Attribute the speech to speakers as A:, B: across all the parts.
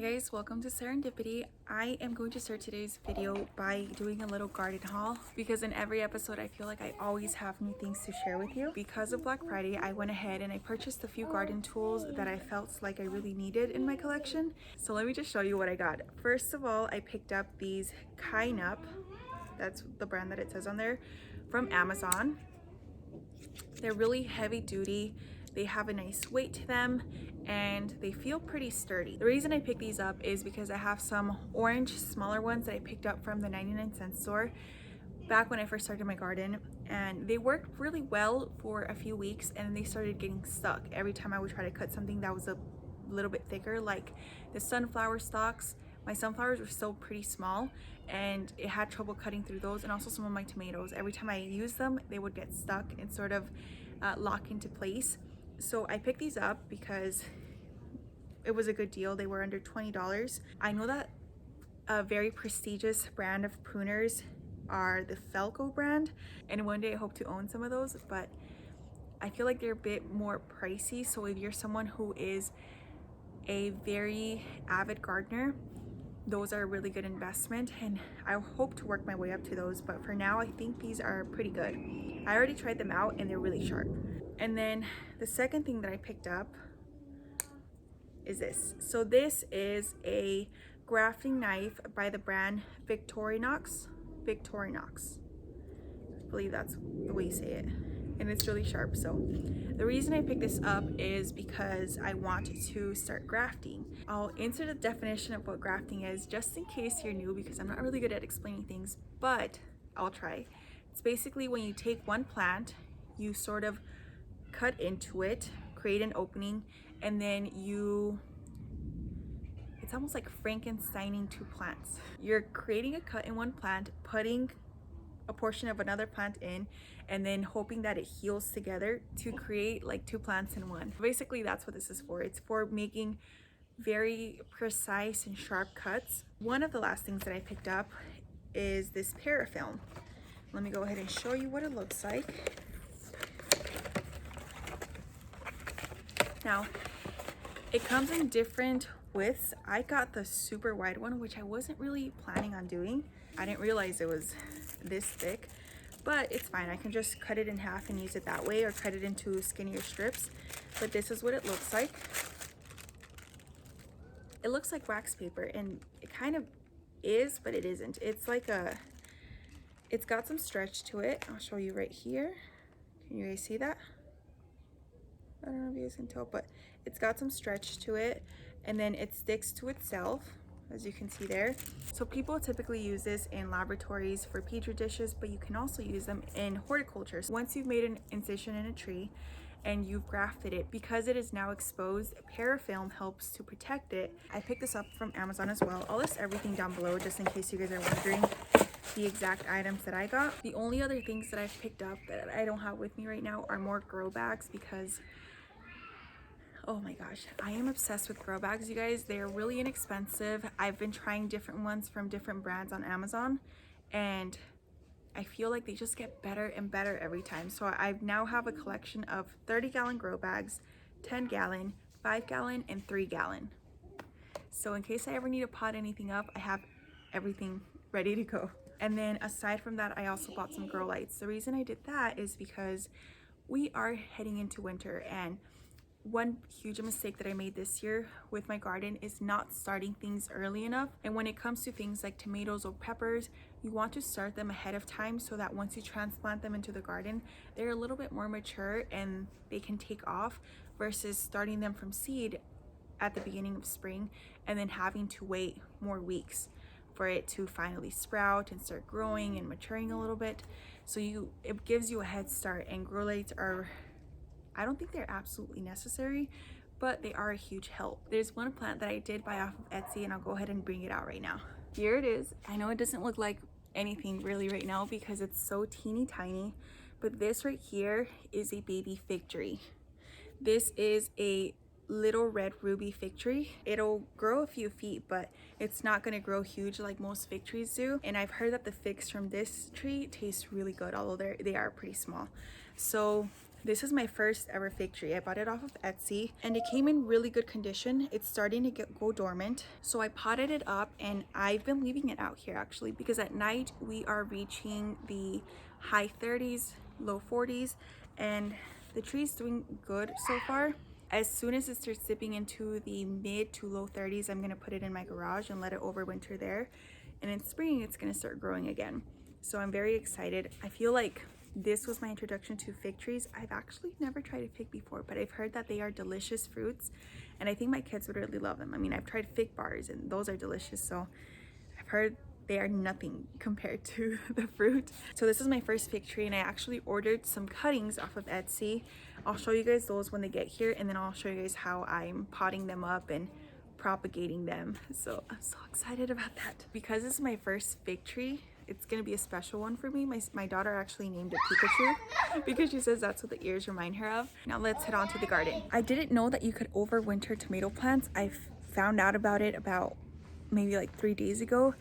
A: guys, welcome to Serendipity. I am going to start today's video by doing a little garden haul because in every episode I feel like I always have new things to share with you. Because of Black Friday, I went ahead and I purchased a few garden tools that I felt like I really needed in my collection. So let me just show you what I got. First of all, I picked up these Up, that's the brand that it says on there, from Amazon. They're really heavy duty. They have a nice weight to them and they feel pretty sturdy. The reason I picked these up is because I have some orange smaller ones that I picked up from the 99-cent store back when I first started my garden, and they worked really well for a few weeks and then they started getting stuck every time I would try to cut something that was a little bit thicker, like the sunflower stalks. My sunflowers were still pretty small and it had trouble cutting through those, and also some of my tomatoes. Every time I used them, they would get stuck and sort of lock into place. So I picked these up because it was a good deal. They were under $20. I know that a very prestigious brand of pruners are the Felco brand, and one day I hope to own some of those, but I feel like they're a bit more pricey. So if you're someone who is a very avid gardener, those are a really good investment, and I hope to work my way up to those, but for now I think these are pretty good. I already tried them out and they're really sharp. And then the second thing that I picked up is this. So this is a grafting knife by the brand Victorinox. I believe that's the way you say it. And it's really sharp. So the reason I picked this up is because I want to start grafting. I'll insert a definition of what grafting is just in case you're new, because I'm not really good at explaining things, but I'll try. It's basically when you take one plant, you sort of cut into it, create an opening, and then it's almost like Frankensteining two plants. You're creating a cut in one plant, putting a portion of another plant in, and then hoping that it heals together to create like two plants in one. Basically, that's what this is for. It's for making very precise and sharp cuts. One of the last things that I picked up is this Parafilm. Let me go ahead and show you what it looks like. Now, it comes in different widths. I got the super wide one, which I wasn't really planning on doing. I didn't realize it was this thick, but it's fine. I can just cut it in half and use it that way, or cut it into skinnier strips. But this is what it looks like. It looks like wax paper, and it kind of is, but it isn't. It's like it's got some stretch to it. I'll show you right here. Can you guys see that? I don't know if you guys can tell, but it's got some stretch to it, and then it sticks to itself, as you can see there. So people typically use this in laboratories for petri dishes, but you can also use them in horticulture. So once you've made an incision in a tree and you've grafted it, because it is now exposed, Parafilm helps to protect it. I picked this up from Amazon as well. I'll list everything down below just in case you guys are wondering the exact items that I got. The only other things that I've picked up that I don't have with me right now are more grow bags, because oh my gosh, I am obsessed with grow bags, you guys. They're really inexpensive. I've been trying different ones from different brands on Amazon, and I feel like they just get better and better every time. So I now have a collection of 30-gallon grow bags, 10-gallon, 5-gallon, and 3-gallon. So in case I ever need to pot anything up, I have everything ready to go. And then aside from that, I also bought some grow lights. The reason I did that is because we are heading into winter, and one huge mistake that I made this year with my garden is not starting things early enough. And when it comes to things like tomatoes or peppers, you want to start them ahead of time so that once you transplant them into the garden, they're a little bit more mature and they can take off, versus starting them from seed at the beginning of spring and then having to wait more weeks for it to finally sprout and start growing and maturing a little bit. So it gives you a head start, and grow lights are, I don't think they're absolutely necessary, but they are a huge help. There's one plant that I did buy off of Etsy, and I'll go ahead and bring it out right now. Here it is. I know it doesn't look like anything really right now because it's so teeny tiny, but this right here is a baby fig tree. This is a little red ruby fig tree. It'll grow a few feet, but it's not going to grow huge like most fig trees do. And I've heard that the figs from this tree taste really good, although they are pretty small. So This is my first ever fig tree. I bought it off of Etsy and it came in really good condition. It's starting to go dormant. So I potted it up and I've been leaving it out here actually because at night we are reaching the high 30s, low 40s, and the tree's doing good so far. As soon as it starts dipping into the mid to low 30s, I'm gonna put it in my garage and let it overwinter there. And in spring, it's gonna start growing again. So I'm very excited. I feel like this was my introduction to fig trees. I've actually never tried a fig before, but I've heard that they are delicious fruits and I think my kids would really love them. I mean, I've tried fig bars and those are delicious. So I've heard they are nothing compared to the fruit. So this is my first fig tree and I actually ordered some cuttings off of Etsy. I'll show you guys those when they get here and then I'll show you guys how I'm potting them up and propagating them. So I'm so excited about that. Because this is my first fig tree, it's gonna be a special one for me. My daughter actually named it Pikachu because she says that's what the ears remind her of. Now let's head on to the garden. I didn't know that you could overwinter tomato plants. I found out about it about maybe like 3 days ago.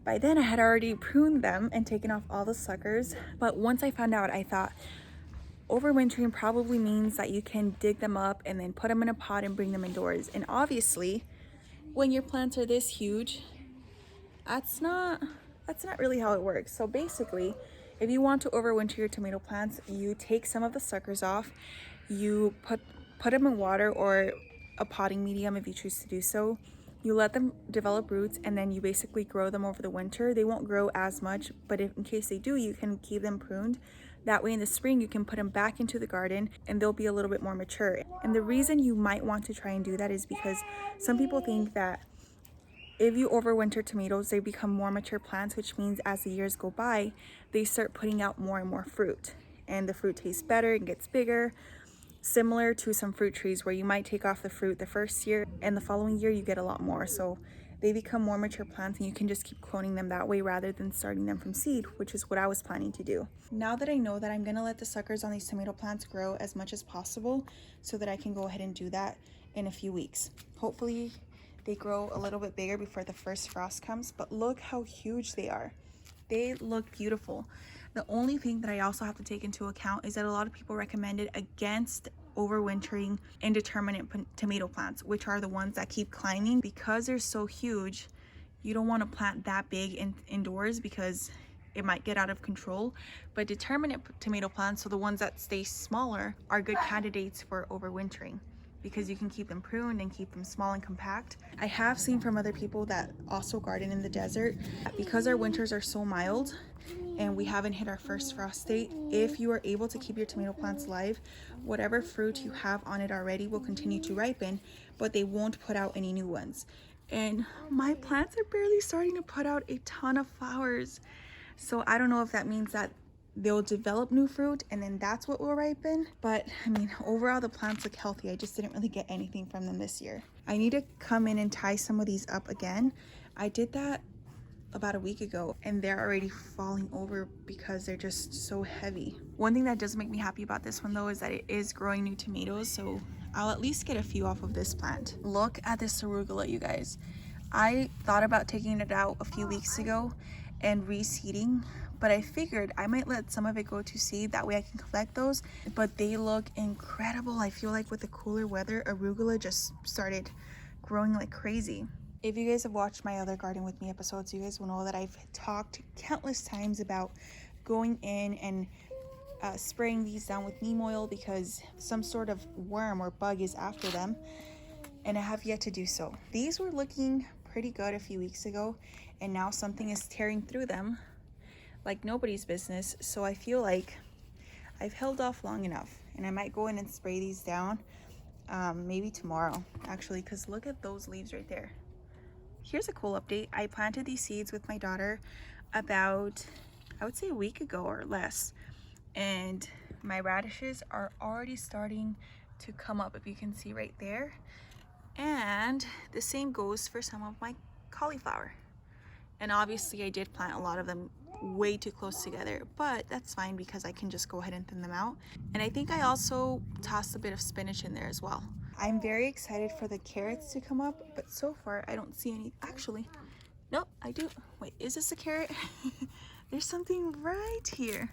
A: By then I had already pruned them and taken off all the suckers. But once I found out, I thought overwintering probably means that you can dig them up and then put them in a pot and bring them indoors. And obviously, when your plants are this huge, that's not really how it works. So basically, if you want to overwinter your tomato plants, you take some of the suckers off, you put them in water or a potting medium if you choose to do so. You let them develop roots and then you basically grow them over the winter. They won't grow as much, but if in case they do, you can keep them pruned. That way in the spring, you can put them back into the garden and they'll be a little bit more mature. And the reason you might want to try and do that is because some people think that if you overwinter tomatoes, they become more mature plants, which means as the years go by, they start putting out more and more fruit. And the fruit tastes better and gets bigger, similar to some fruit trees where you might take off the fruit the first year and the following year you get a lot more. So they become more mature plants and you can just keep cloning them that way rather than starting them from seed, which is what I was planning to do. Now that I know that I'm gonna let the suckers on these tomato plants grow as much as possible so that I can go ahead and do that in a few weeks. Hopefully they grow a little bit bigger before the first frost comes, but look how huge they are. They look beautiful. The only thing that I also have to take into account is that a lot of people recommended against overwintering indeterminate tomato plants, which are the ones that keep climbing. Because they're so huge, you don't want to plant that big indoors because it might get out of control. But determinate tomato plants, so the ones that stay smaller, are good candidates for overwintering because you can keep them pruned and keep them small and compact. I have seen from other people that also garden in the desert, because our winters are so mild and we haven't hit our first frost date, if you are able to keep your tomato plants live, whatever fruit you have on it already will continue to ripen, but they won't put out any new ones. And my plants are barely starting to put out a ton of flowers. So I don't know if that means that they'll develop new fruit and then that's what will ripen. But I mean, overall the plants look healthy. I just didn't really get anything from them this year. I need to come in and tie some of these up again. I did that about a week ago and they're already falling over because they're just so heavy. One thing that does make me happy about this one though is that it is growing new tomatoes, so I'll at least get a few off of this plant. Look at this arugula, you guys. I thought about taking it out a few weeks ago and reseeding, but I figured I might let some of it go to seed, that way I can collect those. But they look incredible. I feel like with the cooler weather, arugula just started growing like crazy. If you guys have watched my other Garden With Me episodes, you guys will know that I've talked countless times about going in and spraying these down with neem oil because some sort of worm or bug is after them, and I have yet to do so. These were looking pretty good a few weeks ago, and now something is tearing through them like nobody's business. So I feel like I've held off long enough, and I might go in and spray these down maybe tomorrow actually, because look at those leaves right there. Here's a cool update. I planted these seeds with my daughter about, I would say, a week ago or less, and my radishes are already starting to come up, if you can see right there. And the same goes for some of my cauliflower. And obviously I did plant a lot of them way too close together, but that's fine because I can just go ahead and thin them out. And I think I also tossed a bit of spinach in there as well. I'm very excited for the carrots to come up, but so far I don't see any. Actually, nope, I do. Wait, is this a carrot? There's something right here.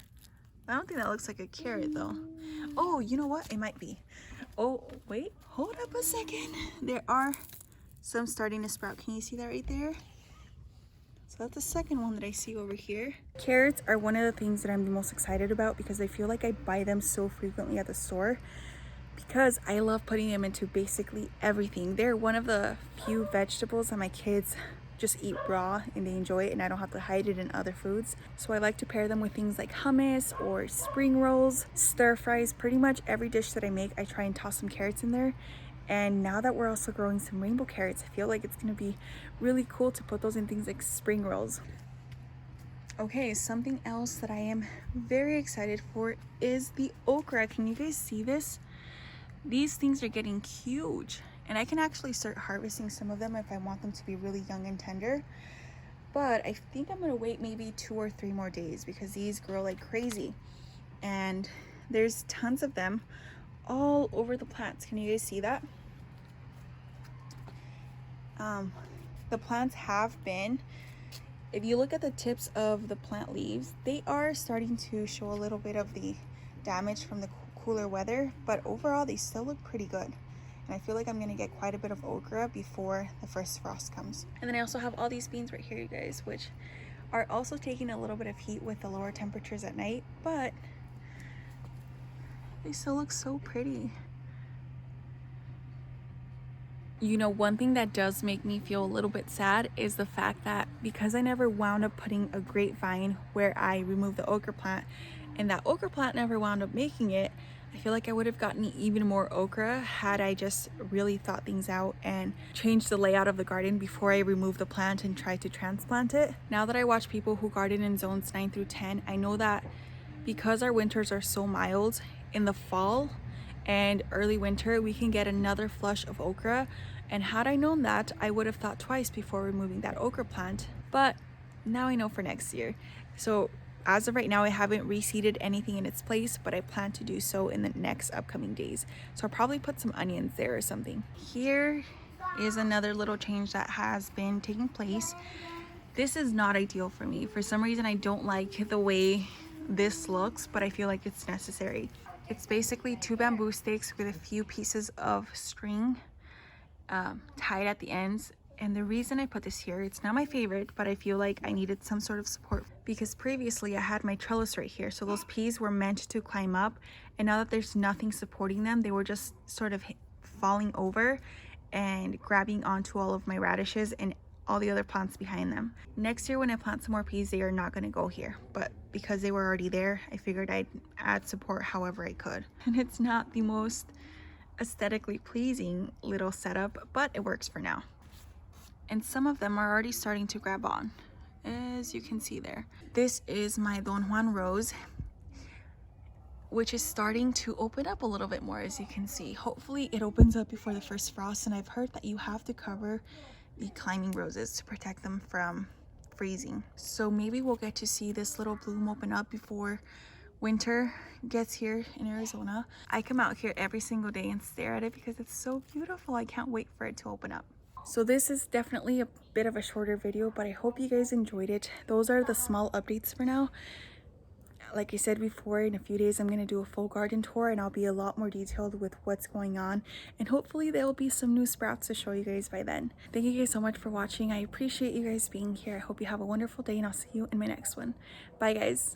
A: I don't think that looks like a carrot though. Oh, you know what? It might be. Oh, wait, hold up a second. There are some starting to sprout. Can you see that right there? So that's the second one that I see over here. Carrots are one of the things that I'm the most excited about because I feel like I buy them so frequently at the store because I love putting them into basically everything. They're one of the few vegetables that my kids just eat raw and they enjoy it, and I don't have to hide it in other foods. So I like to pair them with things like hummus or spring rolls, stir fries. Pretty much every dish that I make, I try and toss some carrots in there. And now that we're also growing some rainbow carrots, I feel like it's gonna be really cool to put those in things like spring rolls. Okay, something else that I am very excited for is the okra. Can you guys see this? These things are getting huge, and I can actually start harvesting some of them if I want them to be really young and tender. But I think I'm gonna wait maybe 2 or 3 more days because these grow like crazy. And there's tons of them all over the plants. Can you guys see that? The plants have been, if you look at the tips of the plant leaves, they are starting to show a little bit of the damage from the cooler weather, but overall they still look pretty good. And I feel like I'm gonna get quite a bit of okra before the first frost comes. And then I also have all these beans right here, you guys, which are also taking a little bit of heat with the lower temperatures at night, but they still look so pretty. You know, one thing that does make me feel a little bit sad is the fact that because I never wound up putting a grapevine where I removed the okra plant, and that okra plant never wound up making it, I feel like I would have gotten even more okra had I just really thought things out and changed the layout of the garden before I removed the plant and tried to transplant it. Now that I watch people who garden in zones 9 through 10, I know that because our winters are so mild, in the fall and early winter we can get another flush of okra. And had I known that, I would have thought twice before removing that okra plant. But now I know for next year. So as of right now, I haven't reseeded anything in its place, but I plan to do so in the next upcoming days. So I'll probably put some onions there or something. Here is another little change that has been taking place. This is not ideal for me. For some reason, I don't like the way this looks, but I feel like it's necessary. It's basically 2 bamboo sticks with a few pieces of string tied at the ends. And the reason I put this here, it's not my favorite, but I feel like I needed some sort of support because previously I had my trellis right here. So those peas were meant to climb up, and now that there's nothing supporting them, they were just sort of falling over and grabbing onto all of my radishes and all the other plants behind them. Next year when I plant some more peas, they are not going to go here, but because they were already there, I figured I'd add support however I could. And it's not the most aesthetically pleasing little setup, but it works for now. And some of them are already starting to grab on, as you can see there. This is my Don Juan rose, which is starting to open up a little bit more, as you can see. Hopefully it opens up before the first frost, and I've heard that you have to cover the climbing roses to protect them from freezing. So maybe we'll get to see this little bloom open up before winter gets here in Arizona. I come out here every single day and stare at it because it's so beautiful. I can't wait for it to open up. So this is definitely a bit of a shorter video, but I hope you guys enjoyed it. Those are the small updates for now. Like I said before, in a few days I'm going to do a full garden tour, and I'll be a lot more detailed with what's going on, and hopefully there will be some new sprouts to show you guys by then. Thank you guys so much for watching. I appreciate you guys being here. I hope you have a wonderful day, and I'll see you in my next one. Bye guys.